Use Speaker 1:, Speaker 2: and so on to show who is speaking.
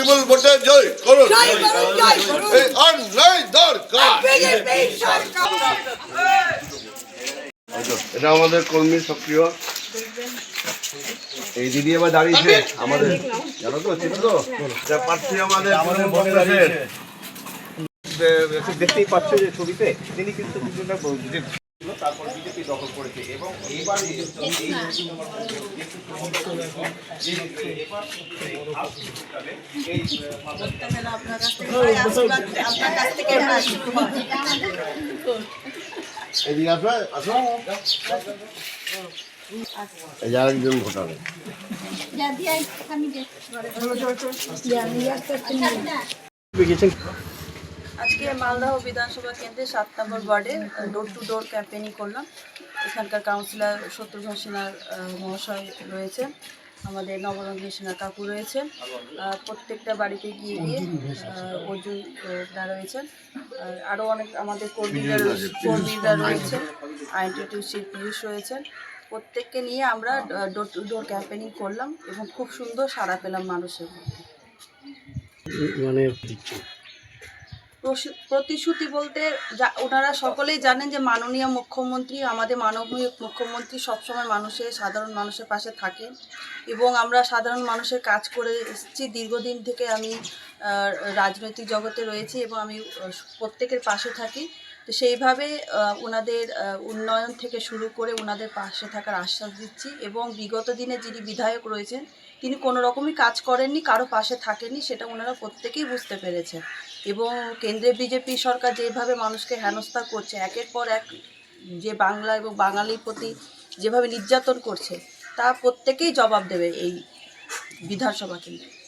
Speaker 1: বিপুল ভোটে জয় করুন। এই অন্যায় দরকার। এটা আমাদের কর্মী সক্রিয় এই দিদি এবার দাঁড়িয়েছে আমাদের, জানো তো, চিনো তো, প্রার্থী আমাদের
Speaker 2: দেখতেই পাচ্ছ যে ছবিতে তিনি কিন্তু তারপর বিজেপি দখল করেছে এবং এইবার
Speaker 1: একজন ভোটার
Speaker 3: আজকে মালদহ বিধানসভা কেন্দ্রে 7 নম্বর ওয়ার্ডে ডোর টু ডোর ক্যাম্পেইনিং করলাম। এখানকার কাউন্সিলর শত্রুঘ্ন সিনহা মহাশয় রয়েছে, আমাদের নবরঞ্জন সিনহা কাকু রয়েছেন, প্রত্যেকটা বাড়িতে গিয়ে অর্জুনরা রয়েছেন, আরও অনেক আমাদের কর্মীরা রয়েছেন, আইনটিটিউসি পুলিশ রয়েছেন। প্রত্যেককে নিয়ে আমরা ডোর টু ডোর ক্যাম্পেইনিং করলাম এবং খুব সুন্দর সাড়া পেলাম মানুষের মধ্যে।
Speaker 2: মানে
Speaker 3: প্রতিশ্রুতি বলতে ওনারা সকলেই জানেন যে মাননীয় মুখ্যমন্ত্রী, আমাদের মাননীয় মুখ্যমন্ত্রী সবসময় সাধারণ মানুষের পাশে থাকেন এবং আমরা সাধারণ মানুষের কাজ করে এসেছি। দীর্ঘদিন থেকে আমি রাজনৈতিক জগতে রয়েছি এবং আমি প্রত্যেকের পাশে থাকি। তো সেইভাবে ওনাদের উন্নয়ন থেকে শুরু করে ওনাদের পাশে থাকার আশ্বাস দিচ্ছি এবং বিগত দিনে যিনি বিধায়ক রয়েছেন তিনি কোনো রকমই কাজ করেননি, কারো পাশে থাকেননি, সেটা ওনারা প্রত্যেকেই বুঝতে পেরেছেন। এবং কেন্দ্রের বিজেপি সরকার যেভাবে মানুষকে হেনস্থা করছে, একের পর এক যে বাংলা এবং বাঙালির প্রতি যেভাবে নির্যাতন করছে তা প্রত্যেকেই জবাব দেবে এই বিধানসভা কেন্দ্রে।